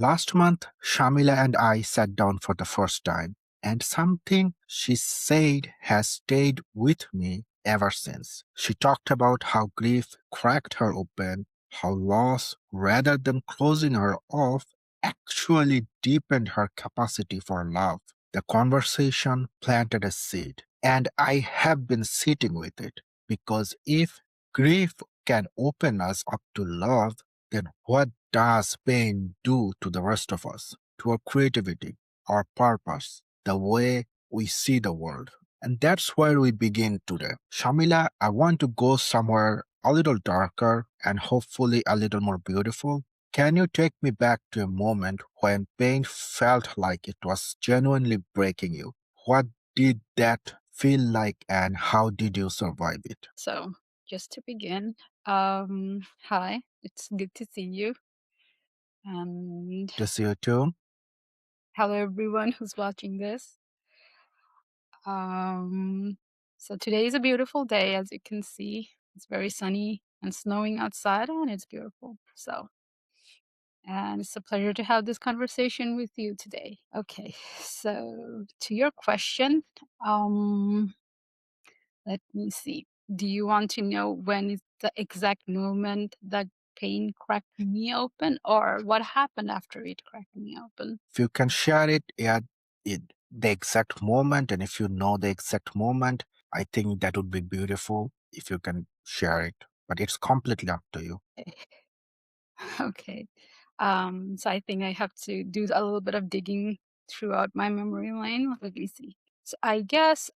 Last month, Shamila and I sat down for the first time, and something she said has stayed with me ever since. She talked about how grief cracked her open, how loss, rather than closing her off, actually deepened her capacity for love. The conversation planted a seed, and I have been sitting with it because if grief can open us up to love, then what does pain do to the rest of us, to our creativity, our purpose, the way we see the world? And that's where we begin today. Shamila, I want to go somewhere a little darker and hopefully a little more beautiful. Can you take me back to a moment when pain felt like it was genuinely breaking you? What did that feel like and how did you survive it? So, just to begin, hi, it's good to see you. And To see you too? hello, everyone who's watching this. Um, so, today is a beautiful day, as you can see. It's very sunny and snowing outside, and it's beautiful. And it's a pleasure to have this conversation with you today. Okay, so to your question, um, let me see. Do you want to know when is the exact moment that pain cracked me open, or what happened after it cracked me open? If you can share it at the exact moment, and if you know the exact moment, I think that would be beautiful if you can share it. But it's completely up to you. Okay. So I think I have to do a little bit of digging throughout my memory lane. Let me see. So I guess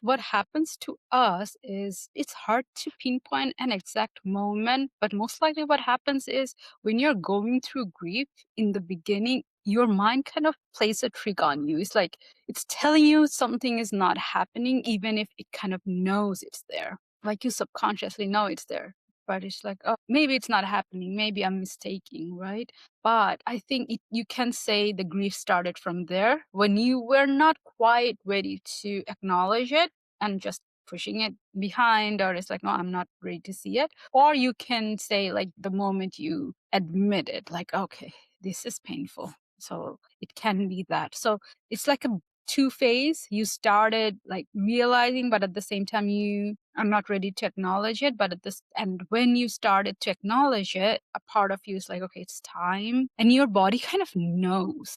what happens to us is it's hard to pinpoint an exact moment, but most likely what happens is when you're going through grief in the beginning, your mind kind of plays a trick on you. It's like it's telling you something is not happening, even if it kind of knows it's there. Like you subconsciously know it's there, but it's like, oh, maybe it's not happening. Maybe I'm mistaking, right? But I think you can say the grief started from there when you were not quite ready to acknowledge it and just pushing it behind, or it's like, no, I'm not ready to see it. Or you can say, like, the moment you admit it, like, okay, this is painful. So it can be that. So it's like a two phase. You started like realizing, but at the same time you are not ready to acknowledge it. But at this, and when you started to acknowledge it, a part of you is like, okay, it's time, and your body kind of knows.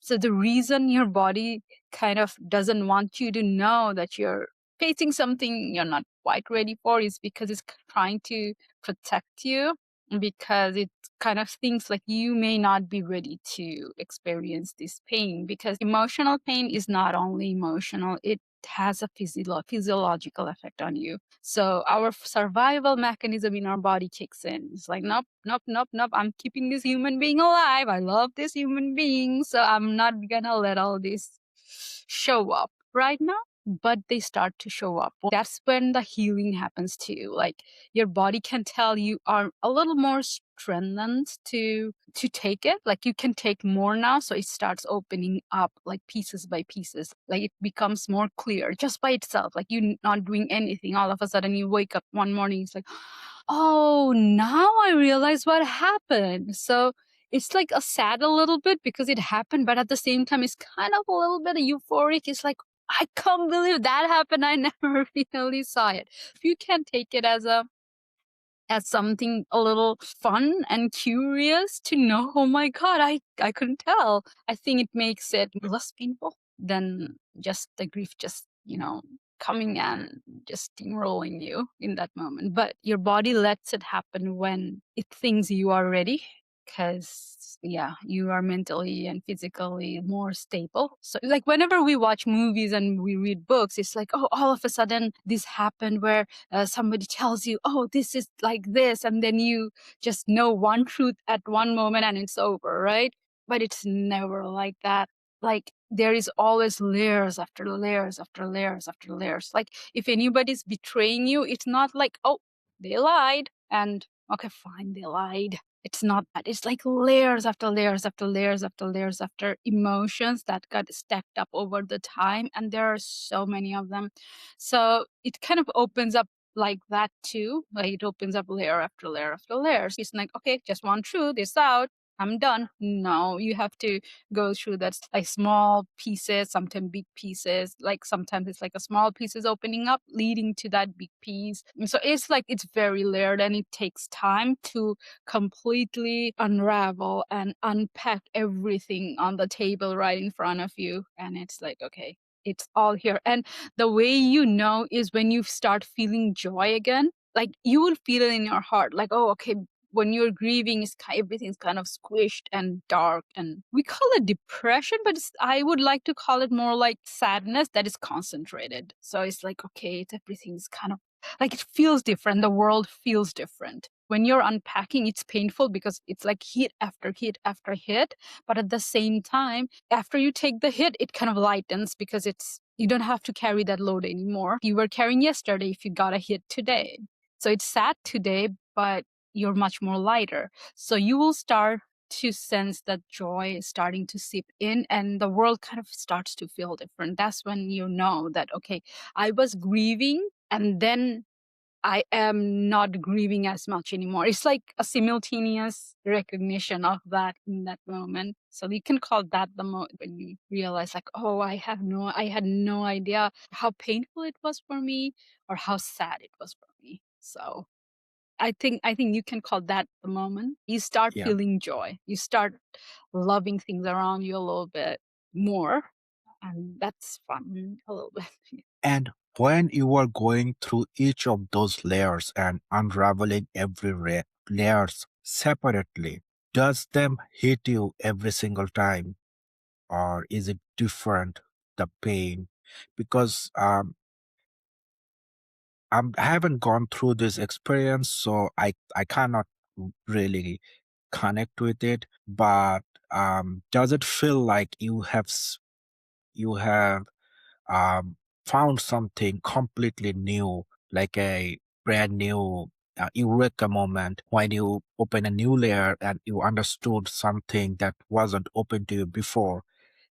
So the reason your body kind of doesn't want you to know that you're facing something you're not quite ready for is because it's trying to protect you, because it kind of thinks like you may not be ready to experience this pain, because emotional pain is not only emotional, it has a physiological effect on you. So our survival mechanism in our body kicks in. It's like, nope, nope, nope, nope, I'm keeping this human being alive, I love this human being, so I'm not gonna let all this show up right now. But they start to show up. That's when the healing happens to you. Like your body can tell you are a little more strengthened to take it. Like you can take more now, so it starts opening up like pieces by pieces. Like it becomes more clear just by itself. Like you not doing anything, all of a sudden you wake up one morning, it's like, oh, now I realize what happened. So it's like a sad a little bit because it happened, but at the same time it's kind of a little bit euphoric. It's like, I can't believe that happened. I never really saw it. If you can take it as something a little fun and curious to know, oh my God, I couldn't tell. I think it makes it less painful than just the grief just, coming and just steamrolling you in that moment. But your body lets it happen when it thinks you are ready, because yeah, you are mentally and physically more stable. So like whenever we watch movies and we read books, it's like, oh, all of a sudden this happened where somebody tells you, oh, this is like this, and then you just know one truth at one moment and it's over, right? But it's never like that. Like there is always layers after layers after layers after layers. Like if anybody's betraying you, it's not like, oh, they lied and okay, fine, they lied. It's not that. It's like layers after layers after layers after layers after emotions that got stacked up over the time, and there are so many of them. So it kind of opens up like that too. Like it opens up layer after layer after layers. It's like, okay, just one truth is out. I'm done. No, you have to go through that like small pieces, sometimes big pieces. Like sometimes it's like a small pieces opening up, leading to that big piece. And so it's like it's very layered, and it takes time to completely unravel and unpack everything on the table right in front of you. And it's like, okay, it's all here. And the way you know is when you start feeling joy again. Like you will feel it in your heart, like, oh, okay, when you're grieving, everything's kind of squished and dark, and we call it depression, but I would like to call it more like sadness that is concentrated. So it's like, okay, everything's kind of like, it feels different. The world feels different. When you're unpacking, it's painful because it's like hit after hit after hit. But at the same time, after you take the hit, it kind of lightens because you don't have to carry that load anymore. You were carrying yesterday if you got a hit today. So it's sad today, but you're much more lighter. So you will start to sense that joy is starting to seep in, and the world kind of starts to feel different. That's when you know that, okay, I was grieving and then I am not grieving as much anymore. It's like a simultaneous recognition of that in that moment. So you can call that the moment when you realize like, oh, I had no idea how painful it was for me or how sad it was for me. So I think you can call that the moment. You start Yeah. feeling joy. You start loving things around you a little bit more. And that's fun a little bit. And when you are going through each of those layers and unraveling every layers separately, does them hit you every single time, or is it different, the pain? Because I haven't gone through this experience, so I cannot really connect with it. But does it feel like you have um, found something completely new, like a brand new eureka moment when you open a new layer and you understood something that wasn't open to you before,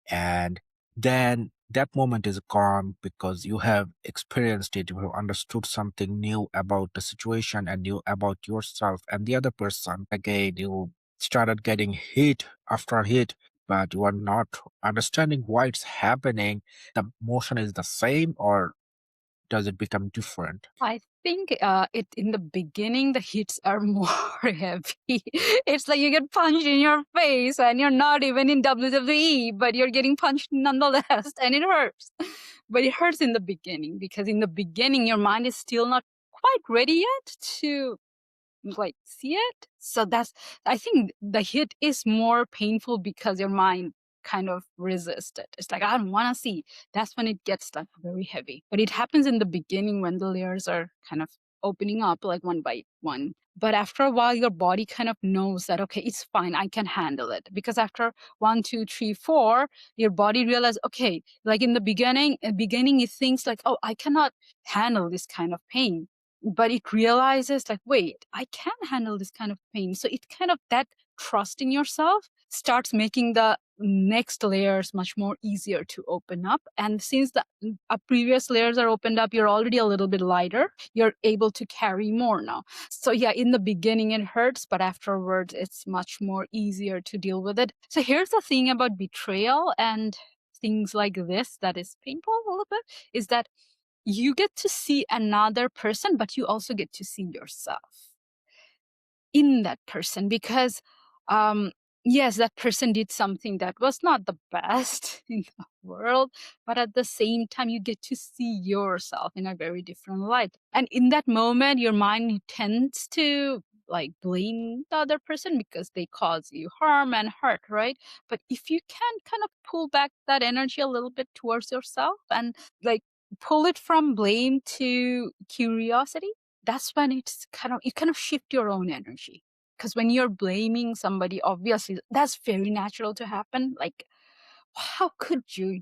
and then that moment is gone because you have experienced it, you have understood something new about the situation and new about yourself and the other person. Again, you started getting hit after hit, but you are not understanding why it's happening. The motion is the same, or does it become different? I think it in the beginning the hits are more heavy. It's like you get punched in your face and you're not even in WWE, but you're getting punched nonetheless, and it hurts. But it hurts in the beginning because in the beginning your mind is still not quite ready yet to like see it. So that's, I think the hit is more painful because your mind kind of resists it. It's like, I don't want to see. That's when it gets like very heavy. But it happens in the beginning when the layers are kind of opening up like one by one. But after a while, your body kind of knows that, okay, it's fine. I can handle it. Because after 1, 2, 3, 4, your body realizes, okay, like in the beginning, it thinks like, oh, I cannot handle this kind of pain, but it realizes like, wait, I can handle this kind of pain. So it kind of, that trust in yourself starts making the next layers much more easier to open up. And since the previous layers are opened up, you're already a little bit lighter, you're able to carry more now. So yeah, in the beginning it hurts, but afterwards it's much more easier to deal with it. So here's the thing about betrayal and things like this that is painful a little bit, is that you get to see another person, but you also get to see yourself in that person because, um, yes, that person did something that was not the best in the world, but at the same time, you get to see yourself in a very different light. And in that moment, your mind tends to like blame the other person because they cause you harm and hurt, right? But if you can kind of pull back that energy a little bit towards yourself and like pull it from blame to curiosity, that's when it's kind of, you kind of shift your own energy. Because when you're blaming somebody, obviously that's very natural to happen. Like, how could you,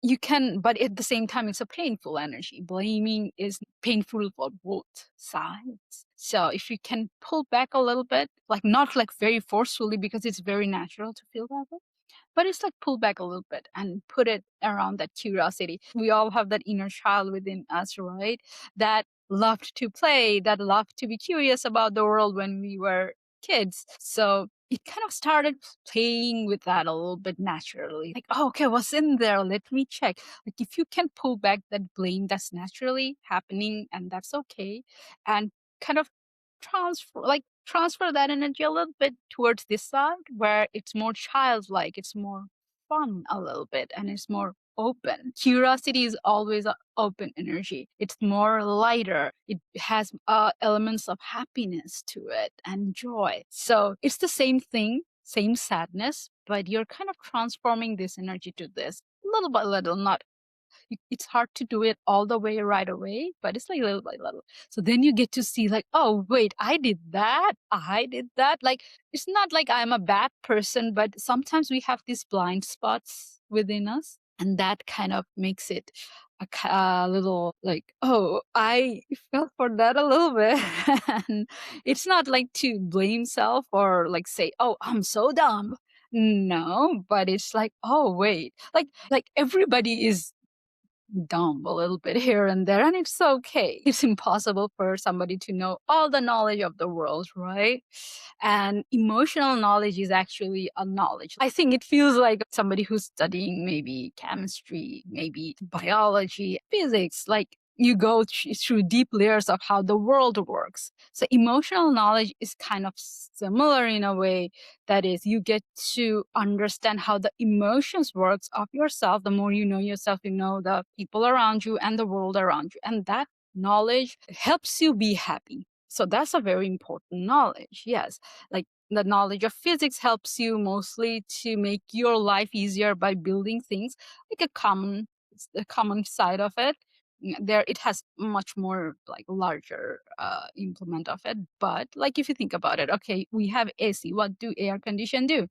you can, but at the same time it's a painful energy. Blaming is painful for both sides. So if you can pull back a little bit, like not like very forcefully, because it's very natural to feel that way, but it's like pull back a little bit and put it around that curiosity. We all have that inner child within us, right? That loved to play, that loved to be curious about the world when we were kids. So it kind of started playing with that a little bit naturally. Like, oh, okay, what's in there? Let me check. Like, if you can pull back that blame that's naturally happening, and that's okay, and kind of transfer that energy a little bit towards this side where it's more childlike, it's more fun a little bit, and it's more open. Curiosity is always a open energy. It's more lighter. It has elements of happiness to it and joy. So it's the same thing, same sadness, but you're kind of transforming this energy to this little by little, not it's hard to do it all the way right away, but it's like little by little. So then you get to see like, oh wait, I did that. I did that. Like it's not like I'm a bad person, but sometimes we have these blind spots within us, and that kind of makes it a little like, oh, I fell for that a little bit. And it's not like to blame self or like say, oh, I'm so dumb. No, but it's like, oh wait, like everybody is dumb a little bit here and there, and it's okay. It's impossible for somebody to know all the knowledge of the world, right? And emotional knowledge is actually a knowledge. I think it feels like somebody who's studying maybe chemistry, maybe biology, physics, like you go through deep layers of how the world works. So emotional knowledge is kind of similar in a way, that is, you get to understand how the emotions works of yourself. The more you know yourself, you know the people around you and the world around you, and that knowledge helps you be happy. So that's a very important knowledge. Yes, like the knowledge of physics helps you mostly to make your life easier by building things, like a common side of it. There it has much more like larger implement of it, but like if you think about it, okay, we have AC. What do air condition do?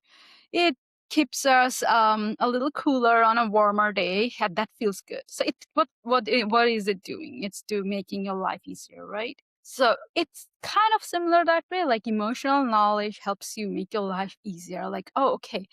It keeps us a little cooler on a warmer day, and that feels good. So it what is it doing? It's to making your life easier, right? So it's kind of similar that way. Like emotional knowledge helps you make your life easier. Like, oh, okay,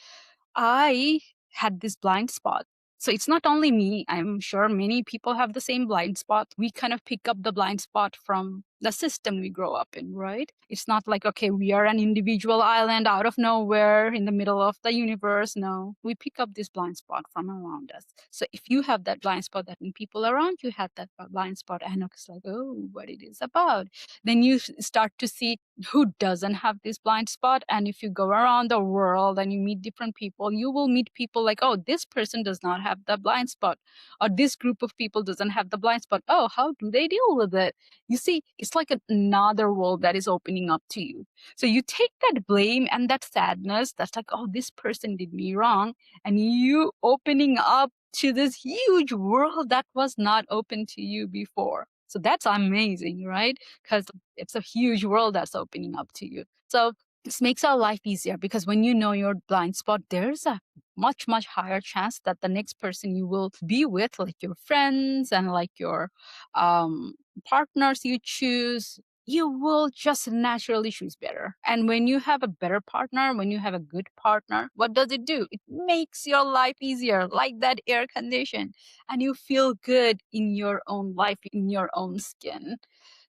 I had this blind spot. So it's not only me. I'm sure many people have the same blind spot. We kind of pick up the blind spot from the system we grow up in, right? It's not like, okay, we are an individual island out of nowhere in the middle of the universe. No, we pick up this blind spot from around us. So if you have that blind spot, that means people around you had that blind spot, and it's like, oh, what it is about. Then you start to see who doesn't have this blind spot. And if you go around the world and you meet different people, you will meet people like, oh, this person does not have the blind spot, or this group of people doesn't have the blind spot. Oh, how do they deal with it? You see, it's like another world that is opening up to you. So you take that blame and that sadness, that's like, oh, this person did me wrong, and you opening up to this huge world that was not open to you before. So that's amazing, right? Because it's a huge world that's opening up to you. So this makes our life easier, because when you know your blind spot, there's a much, much higher chance that the next person you will be with, like your friends and like your partners you choose, you will just naturally choose better. And when you have a better partner, when you have a good partner, what does it do? It makes your life easier, like that air condition, and you feel good in your own life, in your own skin.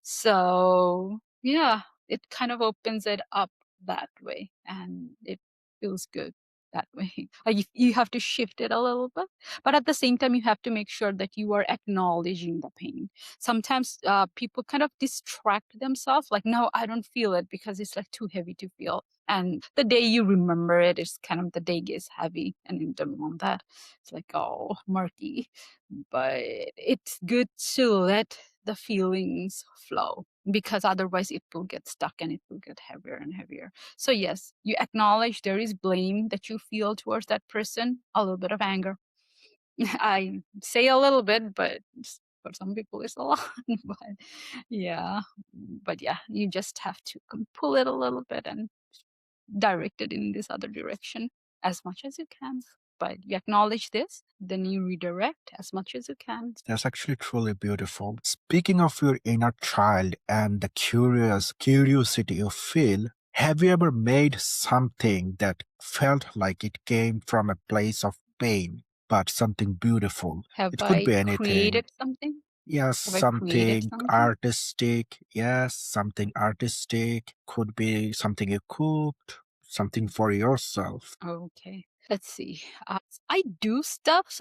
So yeah, it kind of opens it up that way, and it feels good that way. Like you have to shift it a little bit, but at the same time, you have to make sure that you are acknowledging the pain. Sometimes people kind of distract themselves, like, no, I don't feel it because it's like too heavy to feel. And the day you remember it is kind of the day gets heavy, and you don't want that. It's like, oh, murky. But it's good to let the feelings flow, because otherwise it will get stuck and it will get heavier and heavier. So yes, you acknowledge there is blame that you feel towards that person, a little bit of anger. I say a little bit, but for some people it's a lot. But yeah, but yeah, you just have to pull it a little bit and direct it in this other direction as much as you can. But you acknowledge this, then you redirect as much as you can. That's actually truly beautiful. Speaking of your inner child and the curiosity you feel, have you ever made something that felt like it came from a place of pain, but something beautiful? Have It could I be anything. created something? Yes, Have I created something something? artistic. Yes, something artistic. Could be something you cooked, something for yourself. Okay. Let's see. I do stuff.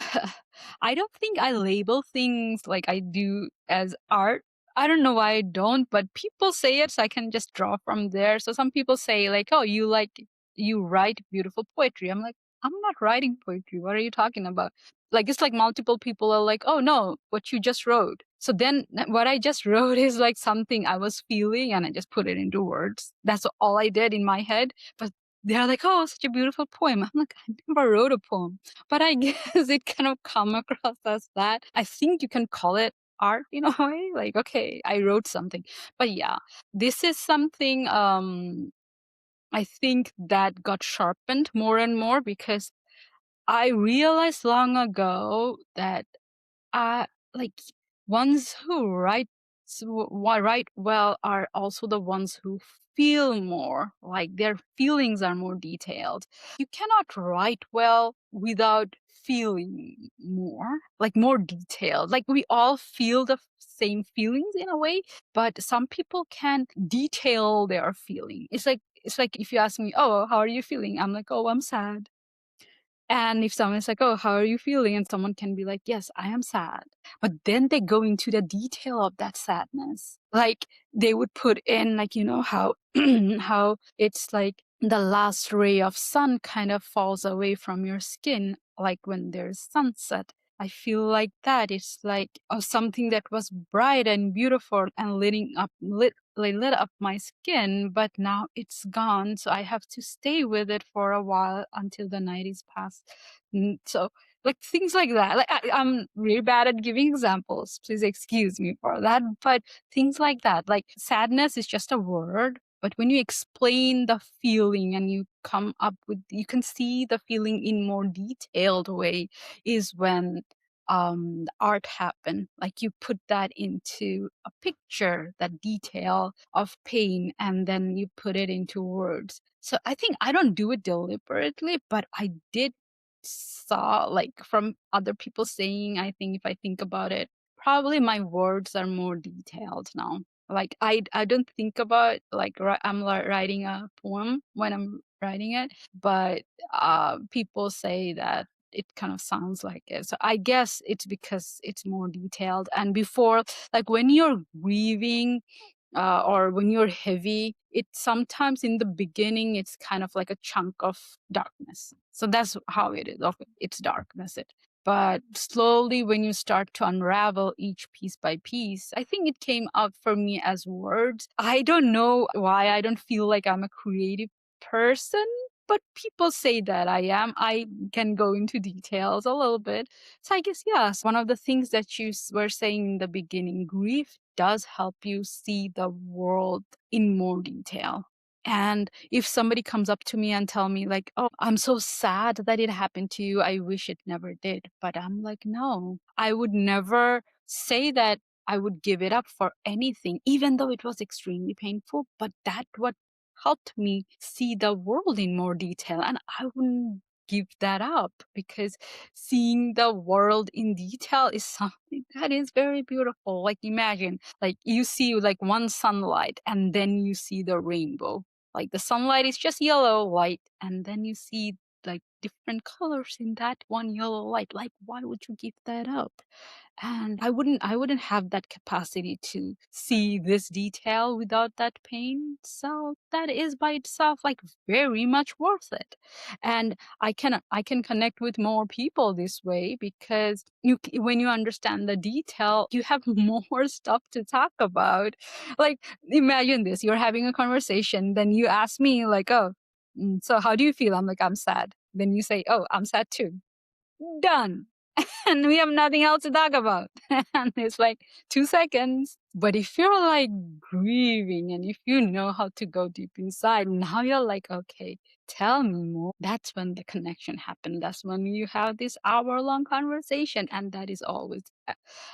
I don't think I label things like I do as art. I don't know why I don't, but people say it, so I can just draw from there. So some people say like, "Oh, you write beautiful poetry." I'm like, "I'm not writing poetry. What are you talking about?" Like it's like multiple people are like, "Oh no, what you just wrote." So then what I just wrote is like something I was feeling and I just put it into words. That's all I did in my head. But they're like, "Oh, such a beautiful poem." I'm like, "I never wrote a poem." But I guess it kind of come across as that. I think you can call it art in a way. Like, okay, I wrote something. But yeah, this is something I think that got sharpened more and more because I realized long ago that like ones who write well are also the ones who feel more, like their feelings are more detailed. You cannot write well without feeling more, like more detailed. Like we all feel the same feelings in a way, but some people can detail their feeling. It's like if you ask me, "Oh, how are you feeling?" I'm like, "Oh, I'm sad." And if someone's like, "Oh, how are you feeling?" And someone can be like, "Yes, I am sad." But then they go into the detail of that sadness. Like they would put in like, how how it's like the last ray of sun kind of falls away from your skin, like when there's sunset. I feel like that. It's like something that was bright and beautiful and lit up my skin, but now it's gone. So I have to stay with it for a while until the night is past. So like things like that. Like I'm really bad at giving examples. Please excuse me for that. But things like that, like sadness is just a word. But when you explain the feeling and you can see the feeling in more detailed way is when the art happen. Like you put that into a picture, that detail of pain, and then you put it into words. So I think I don't do it deliberately, but I did saw like from other people saying, I think if I think about it, probably my words are more detailed now. Like I don't think about like I'm writing a poem when I'm writing it, but people say that it kind of sounds like it. So I guess it's because it's more detailed. And before, like when you're grieving or when you're heavy, it sometimes in the beginning it's kind of like a chunk of darkness. So that's how it is. Okay, it's dark. That's it. But slowly, when you start to unravel each piece by piece, I think it came out for me as words. I don't know why I don't feel like I'm a creative person, but people say that I am. I can go into details a little bit. So I guess, yes, one of the things that you were saying in the beginning, grief does help you see the world in more detail. And if somebody comes up to me and tell me like, "Oh, I'm so sad that it happened to you. I wish it never did." But I'm like, no, I would never say that I would give it up for anything, even though it was extremely painful. But that what helped me see the world in more detail. And I wouldn't give that up because seeing the world in detail is something that is very beautiful. Like imagine, like you see like one sunlight and then you see the rainbow. Like the sunlight is just yellow light and then you see like different colors in that one yellow light. Like why would you give that up? And I wouldn't have that capacity to see this detail without that pain. So that is by itself like very much worth it. And I can connect with more people this way because when you understand the detail, you have more stuff to talk about. Like imagine this, you're having a conversation, then you ask me like, "Oh, so how do you feel?" I'm like, "I'm sad." Then you say, "Oh, I'm sad too." Done. And we have nothing else to talk about. And it's like 2 seconds. But if you're like grieving and if you know how to go deep inside, now you're like, okay, tell me more. That's when the connection happened. That's when you have this hour-long conversation. And that is always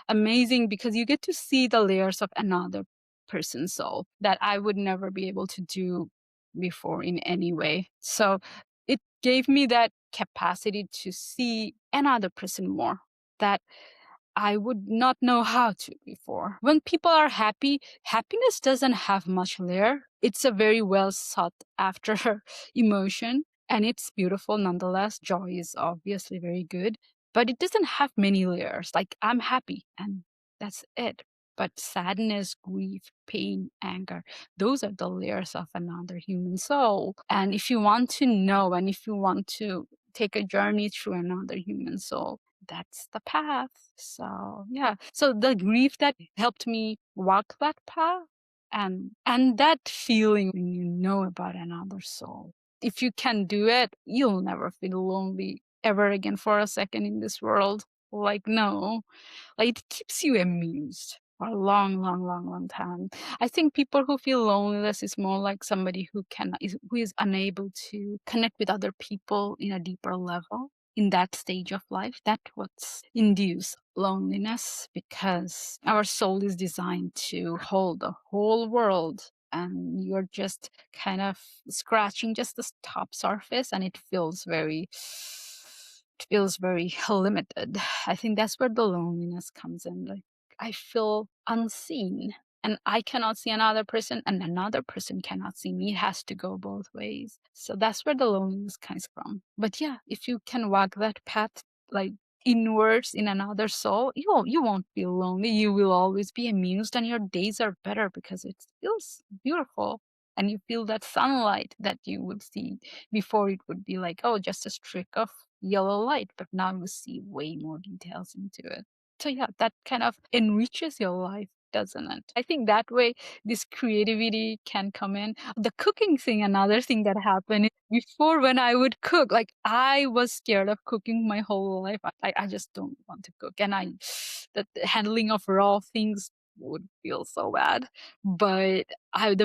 amazing because you get to see the layers of another person's soul that I would never be able to do before in any way. So it gave me that capacity to see another person more that I would not know how to before. When people are happy, happiness doesn't have much layer. It's a very well sought after emotion, and it's beautiful nonetheless. Joy is obviously very good, but it doesn't have many layers. Like, I'm happy and that's it. But sadness, grief, pain, anger, those are the layers of another human soul. And if you want to know, and if you want to take a journey through another human soul, that's the path. So yeah. So the grief that helped me walk that path, and that feeling when you know about another soul. If you can do it, you'll never feel lonely ever again for a second in this world. Like, no, like, it keeps you amused for a long, long, long, long time. I think people who feel loneliness is more like somebody who is unable to connect with other people in a deeper level in that stage of life. That's what's induce loneliness, because our soul is designed to hold the whole world, and you're just kind of scratching just the top surface, and it feels very limited. I think that's where the loneliness comes in. Like, I feel unseen, and I cannot see another person, and another person cannot see me. It has to go both ways. So that's where the loneliness comes from. But yeah, if you can walk that path, like, inwards in another soul, you won't feel lonely. You will always be amused, and your days are better because it feels beautiful. And you feel that sunlight that you would see before. It would be like, oh, just a streak of yellow light, but now you see way more details into it. So yeah, that kind of enriches your life, doesn't it? I think that way this creativity can come in. The cooking thing, another thing that happened is, before, when I would cook, like, I was scared of cooking my whole life. I just don't want to cook, and the handling of raw things would feel so bad. But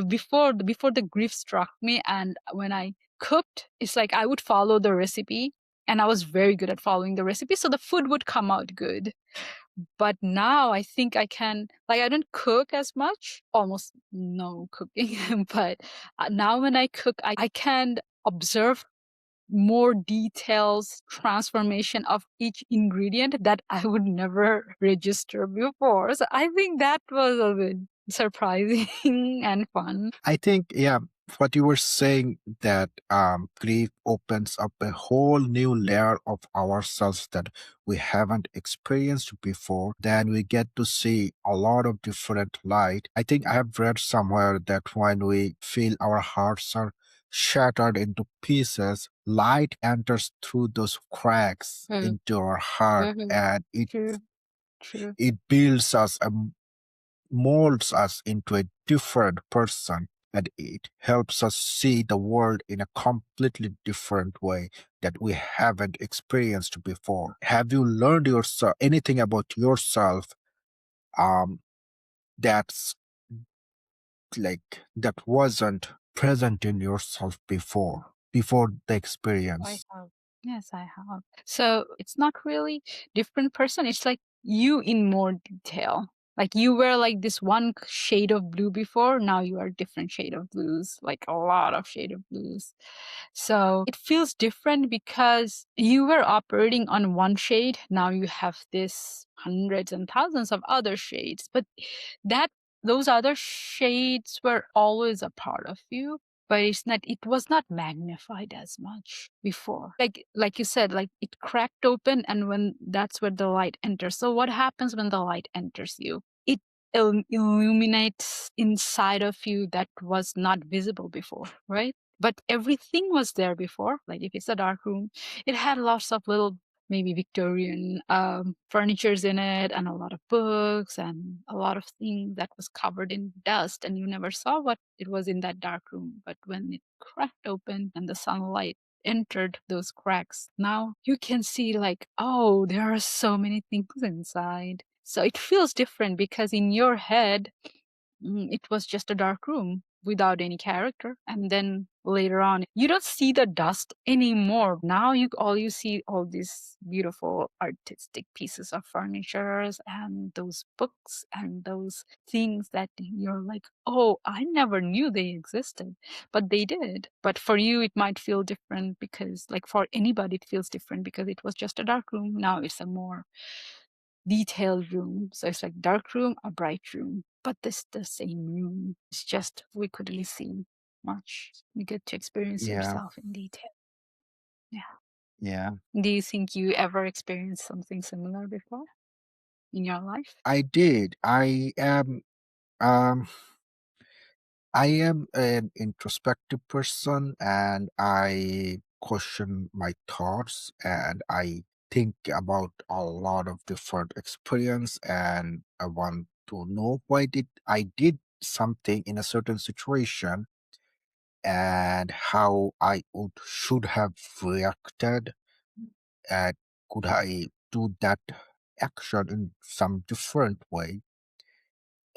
before the grief struck me, and when I cooked, it's like I would follow the recipe, and I was very good at following the recipe, so the food would come out good. But now I think I can, like, I don't cook as much, almost no cooking, but now when I cook, I can observe more details, transformation of each ingredient that I would never register before. So I think that was a bit surprising and fun. I think, yeah, what you were saying, that grief opens up a whole new layer of ourselves that we haven't experienced before. Then we get to see a lot of different light. I think I have read somewhere that when we feel our hearts are shattered into pieces, light enters through those cracks Mm. into our heart, Hmm. and True, true. it builds us and molds us into a different person, and it helps us see the world in a completely different way that we haven't experienced before. Have you learned yourself anything about yourself um that's that wasn't present in yourself before the I experience? have. Yes, I have. So it's not really different person. It's like you in more detail. Like, you were like this one shade of blue before. Now you are different shade of blues, like a lot of shade of blues. So it feels different because you were operating on one shade. Now you have this hundreds and thousands of other shades. But that those other shades were always a part of you, but it was not magnified as much before. Like you said, like, it cracked open, and when that's where the light enters. So what happens when the light enters you? It illuminates inside of you that was not visible before, right? But everything was there before. Like, if it's a dark room, it had lots of little, maybe Victorian furnitures in it, and a lot of books, and a lot of things that was covered in dust, and you never saw what it was in that dark room. But when it cracked open and the sunlight entered those cracks, now you can see, like, oh, there are so many things inside. So it feels different because in your head, it was just a dark room without any character. And then later on, you don't see the dust anymore. Now you see all these beautiful artistic pieces of furnitures and those books and those things that you're like, oh, I never knew they existed, but they did. But for you, it might feel different because, like, for anybody, it feels different because it was just a dark room. Now it's a more detailed room. So it's like dark room, a bright room. but this the same room. It's just we couldn't see much. You get to experience Yeah, yourself in detail. Yeah. yeah. Do you think you ever experienced something similar before in your life? I did. Um I am an introspective person and I question my thoughts and I think about a lot of different experience and I want to know why did I did something in a certain situation and how I would should have reacted and could I do that action in some different way.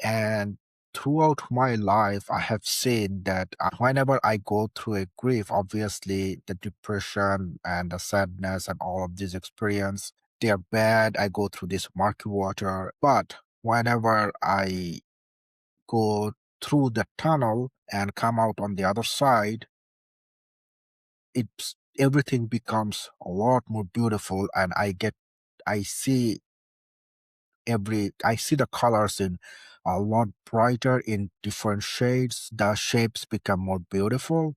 And throughout my life, I have seen that whenever I go through a grief, obviously the depression and the sadness and all of these experience, they are bad. I go through this murky water. But whenever I go through the tunnel and come out on the other side, it's everything becomes a lot more beautiful and I see I see the colors in a lot brighter in different shades. The shapes become more beautiful.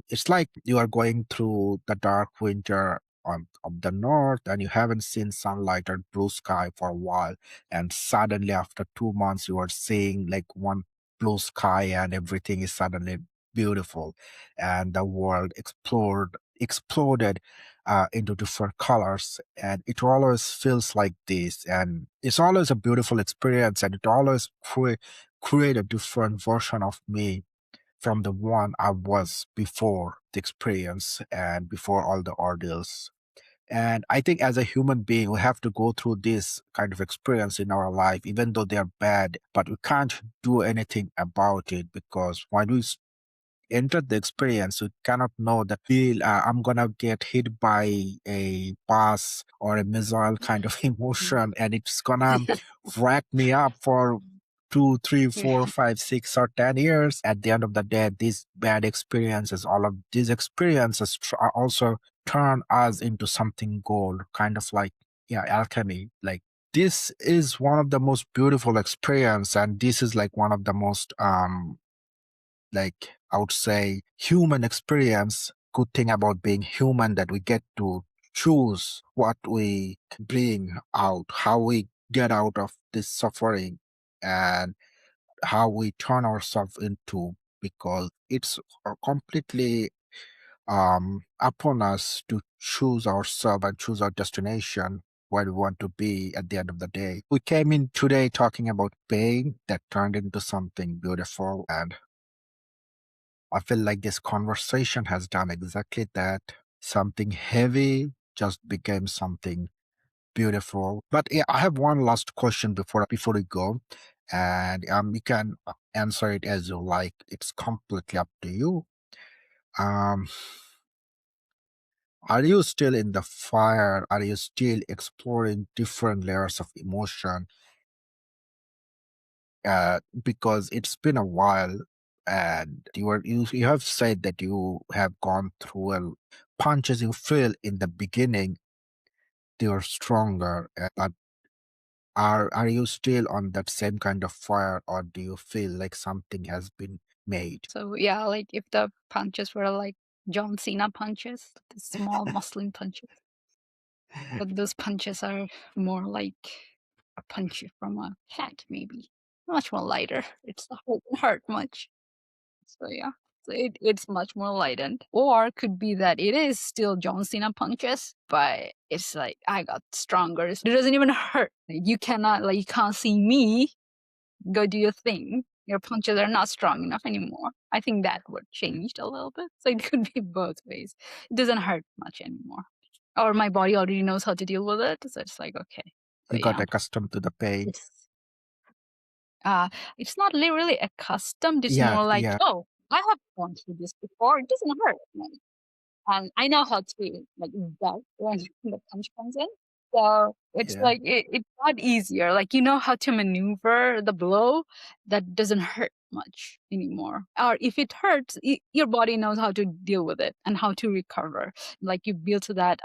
It's like you are going through the dark winter of the north and you haven't seen sunlight or blue sky for a while. And suddenly, after 2 months, you are seeing like one blue sky and everything is suddenly beautiful. And the world exploded into different colors. And it always feels like this. And it's always a beautiful experience. And it always create a different version of me from the one I was before the experience and before all the ordeals. And I think as a human being, we have to go through this kind of experience in our life, even though they are bad, but we can't do anything about it because when we entered the experience, you cannot know that feel I'm gonna get hit by a bus or a missile kind of emotion, and it's gonna rack me up for 2, 3, 4, 5, 6, or 10 years. At the end of the day, these bad experiences, all of these experiences are also turn us into something gold, kind of like yeah, alchemy. Like this is one of the most beautiful experience, and this is like one of the most like I would say human experience. Good thing about being human that we get to choose what we bring out, how we get out of this suffering, and how we turn ourselves into because it's completely upon us to choose ourselves and choose our destination where we want to be at the end of the day. We came in today talking about pain that turned into something beautiful and I feel like this conversation has done exactly that. Something heavy just became something beautiful. But yeah, I have one last question before we go, and you can answer it as you like. It's completely up to you. Um, are you still in the fire? Are you still exploring different layers of emotion? Because it's been a while and you have said that you have gone through punches you feel in the beginning they were stronger but are you still on that same kind of fire or do you feel like something has been made? So yeah, like if the punches were like John Cena punches, the small muscling punches, but those punches are more like a punch from a cat, maybe much more lighter. It's not hurt much. So yeah, so it's much more lightened. Or could be that it is still John Cena punches, but it's like I got stronger. It doesn't even hurt. You cannot you can't see me. Go do your thing. Your punches are not strong enough anymore. I think that would changed a little bit. So it could be both ways. It doesn't hurt much anymore. Or my body already knows how to deal with it. So it's like okay. You But got yeah. accustomed to the pain? It's uh it's not really accustomed. It's Yeah, more like, yeah, oh, I have gone through this before. It doesn't hurt. And I know how to like duck when the punch comes in. So it's yeah. like it's not easier. Like you know how to maneuver the blow that doesn't hurt much anymore. Or if it hurts, your body knows how to deal with it and how to recover. Like you build to that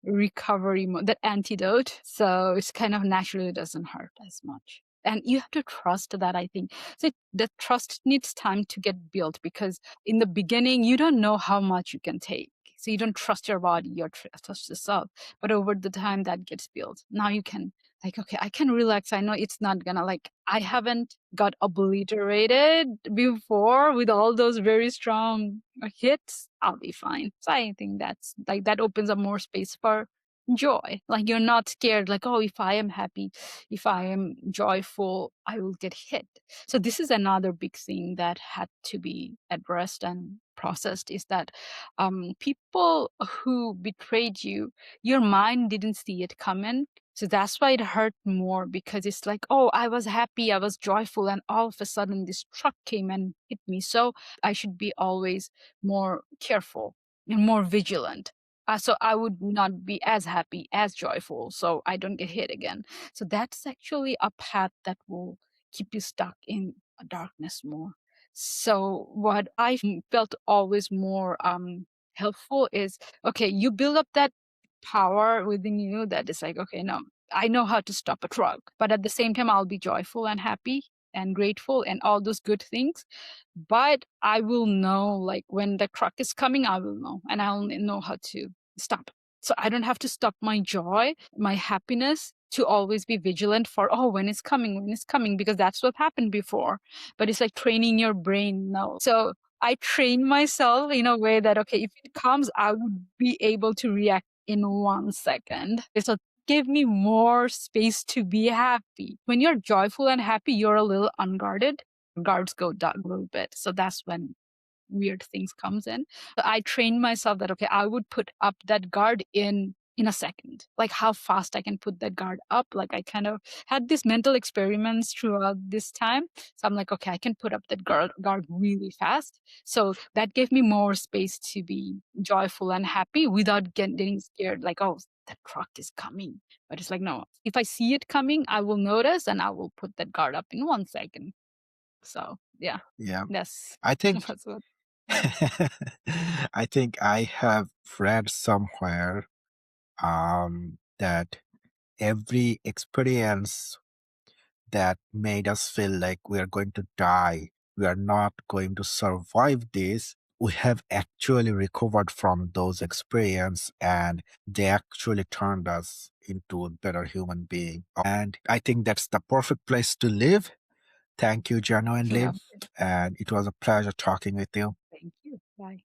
recovery that antidote. So it's kind of naturally doesn't hurt as much. And you have to trust that, I think. So the trust needs time to get built, because in the beginning, you don't know how much you can take. So you don't trust your body, you trust yourself. But over the time that gets built, now you can, like, okay, I can relax. I know it's not gonna, like, I haven't got obliterated before with all those very strong hits. I'll be fine. So I think that's like, that opens up more space for joy. Like, you're not scared, like, oh, if I am happy, if I am joyful, I will get hit. So this is another big thing that had to be addressed and processed, is that people who betrayed you, your mind didn't see it coming. So that's why it hurt more, because it's like, oh, I was happy, I was joyful, and all of a sudden this truck came and hit me. So I should be always more careful and more vigilant. So I would not be as happy, as joyful, so I don't get hit again. So that's actually a path that will keep you stuck in a darkness more. So what I felt always more helpful is, okay, you build up that power within you that is like, okay, no, I know how to stop a truck, but at the same time, I'll be joyful and happy and grateful and all those good things. But I will know, like, when the truck is coming, I will know, and I'll know how to stop. So I don't have to stop my joy, my happiness, to always be vigilant for, oh, when it's coming, because that's what happened before. But it's like training your brain now. So I train myself in a way that, okay, if it comes, I would be able to react in 1 second. So give me more space to be happy. When you're joyful and happy, you're a little unguarded. Guards go down a little bit. So that's when weird things comes in. So I trained myself that, okay, I would put up that guard in a second, like how fast I can put that guard up. Like, I kind of had these mental experiments throughout this time. So I'm like, okay, I can put up that guard really fast. So that gave me more space to be joyful and happy without getting scared, like, oh, that truck is coming. But it's like, no, if I see it coming, I will notice and I will put that guard up in 1 second. So yeah, Yeah. that's I think that's what. Yeah. I think I have read somewhere that every experience that made us feel like we are going to die, we are not going to survive this, we have actually recovered from those experiences and they actually turned us into a better human being. And I think that's the perfect place to live. Thank you, genuinely. Yeah. And it was a pleasure talking with you. Thank you. Bye.